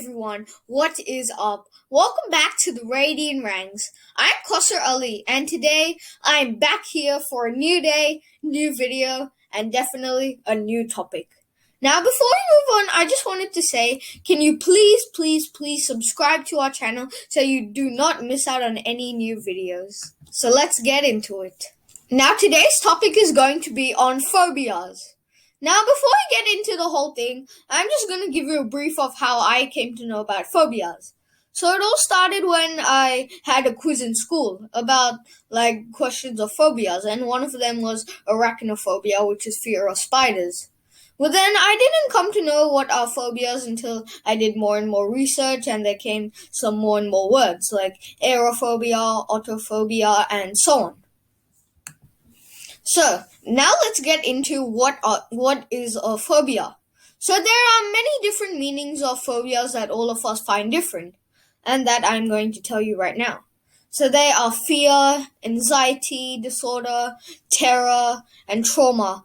everyone, what is up? Welcome back to the Radiant Ranks. I'm Qasr Ali, and today I'm back here for a new day, new video, and definitely a new topic. Now, before we move on, I just wanted to say, can you please subscribe to our channel so you do not miss out on any new videos. So let's get into it. Now, today's topic is going to be on phobias. Now, before I get into the whole thing, I'm just going to give you a brief of how I came to know about phobias. So it all started when I had a quiz in school about questions of phobias, and one of them was arachnophobia, which is fear of spiders. Well, then I didn't come to know what are phobias until I did more and more research, and there came some more and more words like aerophobia, autophobia, and so on. So, now let's get into what is a phobia. So there are many different meanings of phobias that all of us find different, and that I'm going to tell you right now. So they are fear, anxiety disorder, terror, and trauma.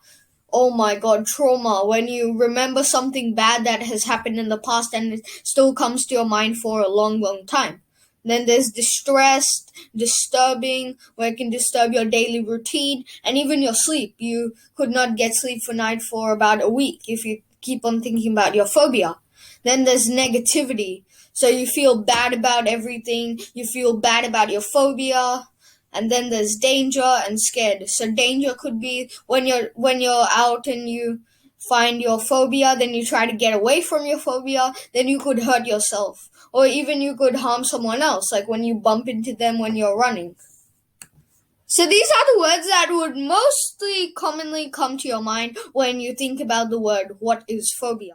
Oh my god, trauma. When you remember something bad that has happened in the past and it still comes to your mind for a long time. Then there's distressed, disturbing, where it can disturb your daily routine and even your sleep. You could not get sleep for night for about a week if you keep on thinking about your phobia. Then there's negativity. So you feel bad about everything. You feel bad about your phobia. And then there's danger and scared. So danger could be when you're out and you find your phobia, then you try to get away from your phobia, then you could hurt yourself. Or even you could harm someone else, like when you bump into them when you're running. So these are the words that would mostly commonly come to your mind when you think about the word, what is phobia?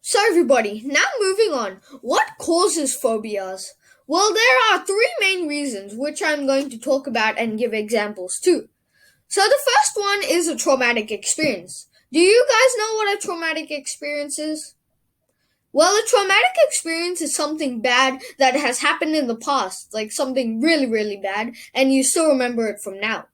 So everybody, now moving on. What causes phobias? Well, there are three main reasons, which I'm going to talk about and give examples to. So the first one is a traumatic experience. Do you guys know what a traumatic experience is? Well, a traumatic experience is something bad that has happened in the past, like something really bad, and you still remember it from now.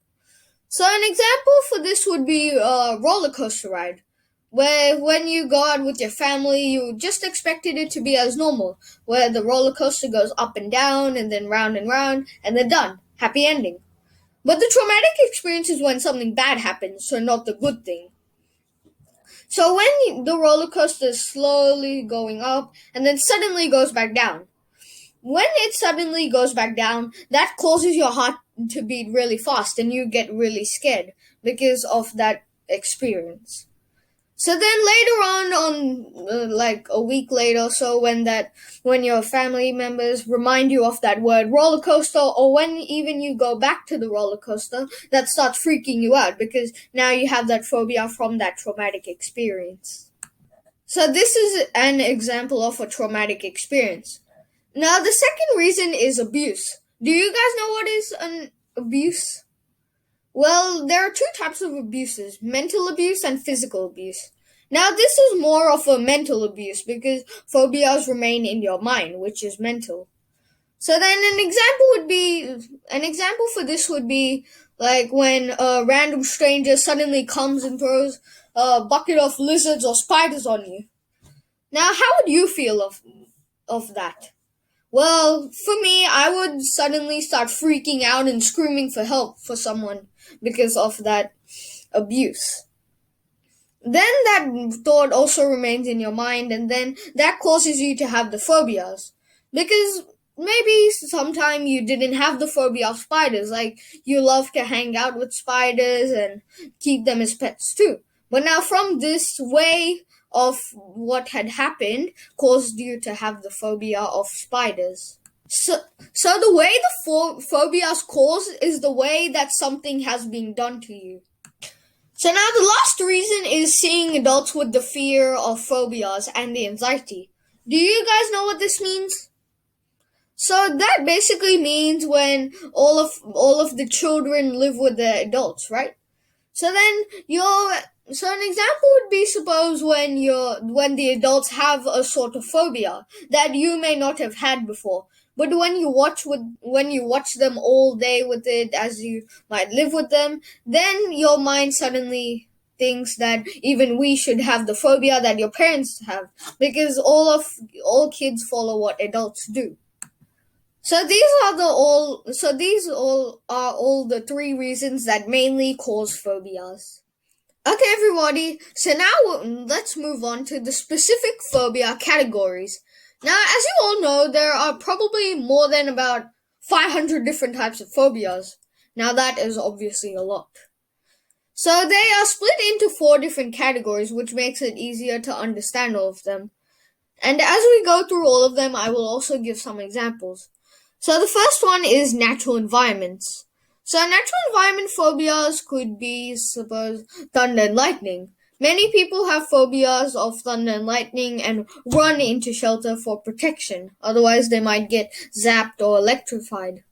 So an example for this would be a roller coaster ride, where when you go out with your family, you just expected it to be as normal, where the roller coaster goes up and down, and then round, and then done. Happy ending. But the traumatic experience is when something bad happens, so not the good thing. So when the roller coaster is slowly going up and then suddenly goes back down. When it suddenly goes back down, that causes your heart to beat really fast and you get really scared because of that experience. So then later on like a week later, so when your family members remind you of that word roller coaster, or when even you go back to the roller coaster, that starts freaking you out because now you have that phobia from that traumatic experience. So this is an example of a traumatic experience. Now the second reason is abuse. Do you guys know what is an abuse? Well, there are two types of abuses, mental abuse and physical abuse. Now, this is more of a mental abuse because phobias remain in your mind, which is mental. So then an example for this would be like when a random stranger suddenly comes and throws a bucket of lizards or spiders on you. Now, how would you feel of that? Well, for me, I would suddenly start freaking out and screaming for help for someone because of that abuse. Then that thought also remains in your mind, and then that causes you to have the phobias. Because maybe sometime you didn't have the phobia of spiders, like you love to hang out with spiders and keep them as pets too. But now from this way of what had happened caused you to have the phobia of spiders. So the way the phobias cause is the way that something has been done to you. So now the last reason is seeing adults with the fear of phobias and the anxiety. Do you guys know what this means? So that basically means when all of the children live with the adults, right? So then so an example would be suppose when the adults have a sort of phobia that you may not have had before. But when you watch them all day with it, as you might live with them, then your mind suddenly thinks that even we should have the phobia that your parents have, because all kids follow what adults do. These all are all the three reasons that mainly cause phobias. Okay, everybody. So now let's move on to the specific phobia categories. Now, as you all know, there are probably more than about 500 different types of phobias. Now, that is obviously a lot. So they are split into 4 different categories, which makes it easier to understand all of them. And as we go through all of them, I will also give some examples. So the first one is natural environments. So natural environment phobias could be, suppose, thunder and lightning. Many people have phobias of thunder and lightning and run into shelter for protection. Otherwise, they might get zapped or electrified.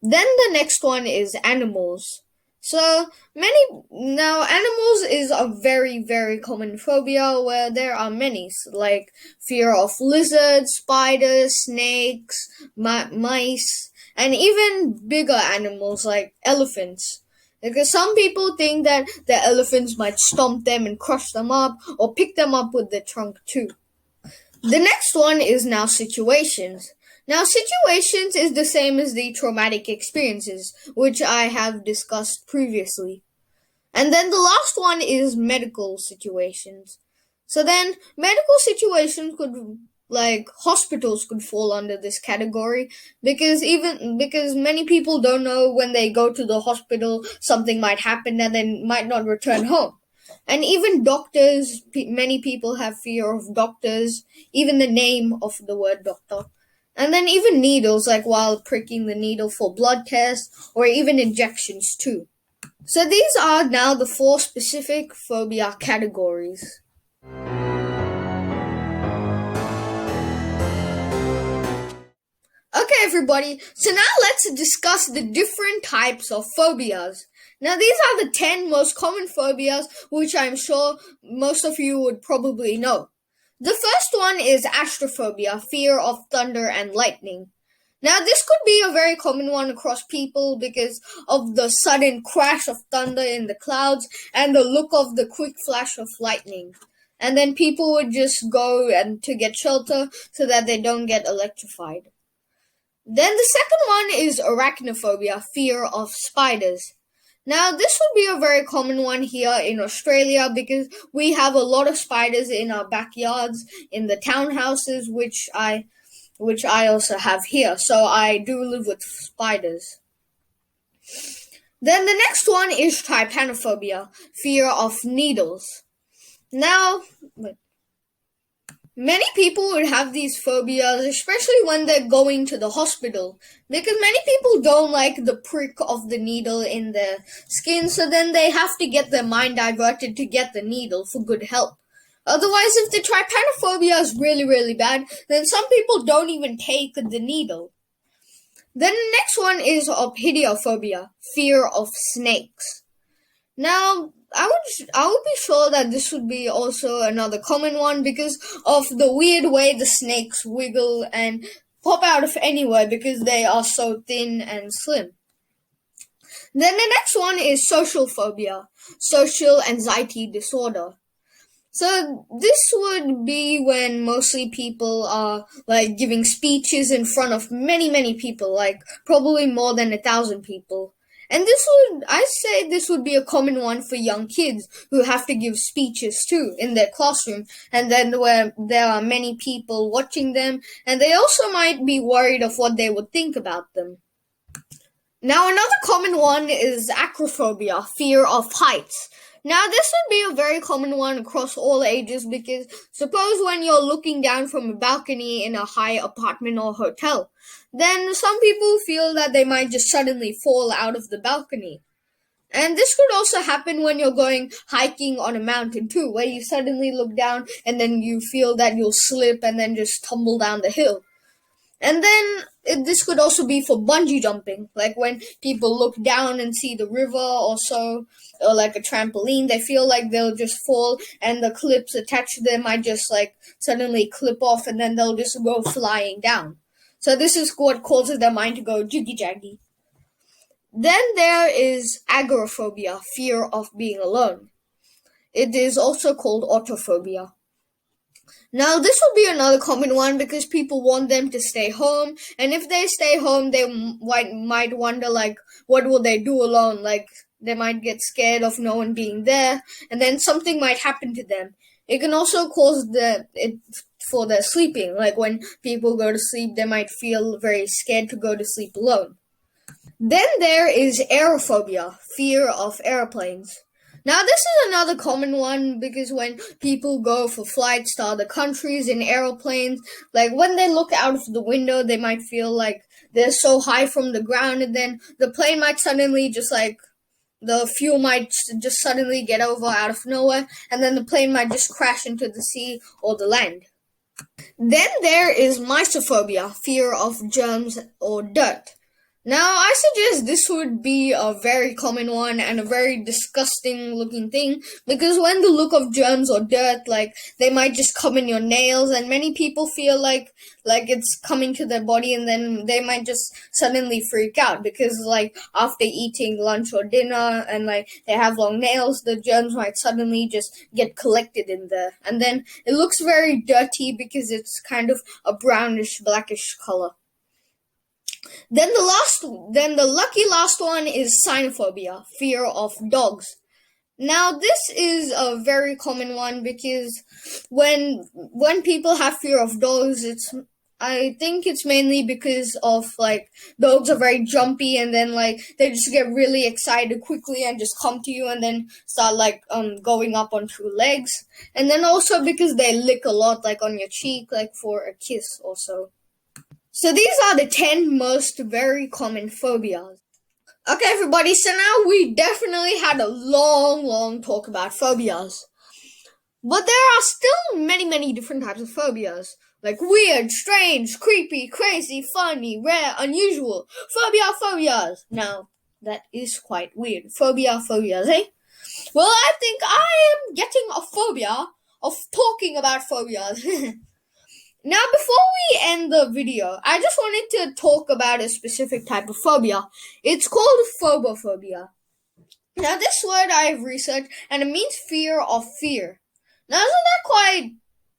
Then the next one is animals. So animals is a very, very common phobia where there are many, like fear of lizards, spiders, snakes, mice, and even bigger animals like elephants. Because some people think that the elephants might stomp them and crush them up or pick them up with the trunk too. The next one is now situations. Now, situations is the same as the traumatic experiences, which I have discussed previously. And then the last one is medical situations. So then, medical situations could, like, hospitals could fall under this category because many people don't know when they go to the hospital something might happen and they might not return home. And even doctors, many people have fear of doctors, even the name of the word doctor. And then even needles, like while pricking the needle for blood tests or even injections too. So these are now the 4 specific phobia categories. Okay, everybody, so now let's discuss the different types of phobias. Now, these are the 10 most common phobias, which I'm sure most of you would probably know. The first one is astrophobia, fear of thunder and lightning. Now, this could be a very common one across people because of the sudden crash of thunder in the clouds and the look of the quick flash of lightning. And then people would just go and to get shelter so that they don't get electrified. Then the second one is arachnophobia, fear of spiders. Now, this would be a very common one here in Australia because we have a lot of spiders in our backyards, in the townhouses, which I also have here. So I do live with spiders. Then the next one is trypanophobia, fear of needles. Now, many people would have these phobias, especially when they're going to the hospital, because many people don't like the prick of the needle in their skin, so then they have to get their mind diverted to get the needle for good health. Otherwise, if the trypanophobia is really, really bad, then some people don't even take the needle. Then the next one is opidiophobia, fear of snakes. Now, I would be sure that this would be also another common one because of the weird way the snakes wiggle and pop out of anywhere because they are so thin and slim. Then the next one is social phobia, social anxiety disorder. So this would be when mostly people are like giving speeches in front of many, many people, like probably more than 1,000 people. And I'd say this would be a common one for young kids who have to give speeches too in their classroom, and then where there are many people watching them, and they also might be worried of what they would think about them. Now, another common one is acrophobia, fear of heights. Now, this would be a very common one across all ages because suppose when you're looking down from a balcony in a high apartment or hotel, then some people feel that they might just suddenly fall out of the balcony. And this could also happen when you're going hiking on a mountain too, where you suddenly look down and then you feel that you'll slip and then just tumble down the hill. And then this could also be for bungee jumping, like when people look down and see the river or so, or like a trampoline, they feel like they'll just fall and the clips attached to them might just like suddenly clip off and then they'll just go flying down. So this is what causes their mind to go jiggy-jaggy. Then there is agoraphobia, fear of being alone. it is also called autophobia. Now, this will be another common one because people want them to stay home, and if they stay home, they might wonder, like, what will they do alone? Like, they might get scared of no one being there, and then something might happen to them. It can also cause it for their sleeping. Like, when people go to sleep, they might feel very scared to go to sleep alone. Then there is aerophobia, fear of airplanes. Now, this is another common one because when people go for flights to other countries in aeroplanes, like when they look out of the window, they might feel like they're so high from the ground, and then the plane might suddenly the fuel might just suddenly get over out of nowhere, and then the plane might just crash into the sea or the land. Then there is mysophobia, fear of germs or dirt. Now, I suggest this would be a very common one and a very disgusting looking thing because when the look of germs or dirt, like, they might just come in your nails, and many people feel like it's coming to their body, and then they might just suddenly freak out because, like, after eating lunch or dinner and, like, they have long nails, the germs might suddenly just get collected in there, and then it looks very dirty because it's kind of a brownish, blackish color. Then the lucky last one is cynophobia, fear of dogs. Now, this is a very common one because when people have fear of dogs, I think it's mainly because of, like, dogs are very jumpy, and then, like, they just get really excited quickly and just come to you and then start, like, going up on two legs. And then also because they lick a lot, like on your cheek, like for a kiss also. So these are the 10 most very common phobias. Okay, everybody, so now we definitely had a long talk about phobias. But there are still many different types of phobias. Like weird, strange, creepy, crazy, funny, rare, unusual. Phobias. Now, that is quite weird. Phobias, eh? Well, I think I am getting a phobia of talking about phobias. Now, before we end the video, I just wanted to talk about a specific type of phobia. It's called phobophobia. Now, this word I've researched, and it means fear of fear. Now, isn't that quite,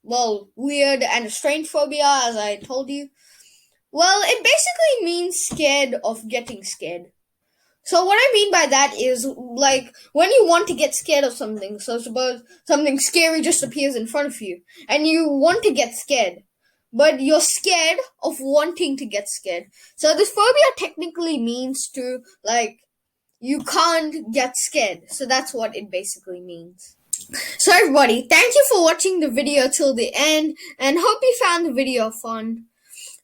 well, weird and a strange phobia, as I told you? Well, it basically means scared of getting scared. So what I mean by that is, like, when you want to get scared of something, so suppose something scary just appears in front of you, and you want to get scared, but you're scared of wanting to get scared. So this phobia technically means to, like, you can't get scared. So that's what it basically means. So everybody, thank you for watching the video till the end, and hope you found the video fun.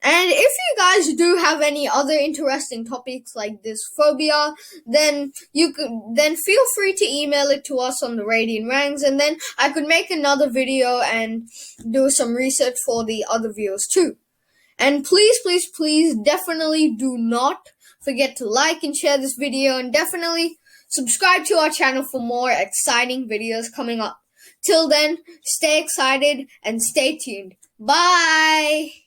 And if you guys do have any other interesting topics like this phobia, then feel free to email it to us on the Radiant Ranks, and then I could make another video and do some research for the other viewers too. And please, definitely do not forget to like and share this video, and definitely subscribe to our channel for more exciting videos coming up. Till then, stay excited and stay tuned. Bye!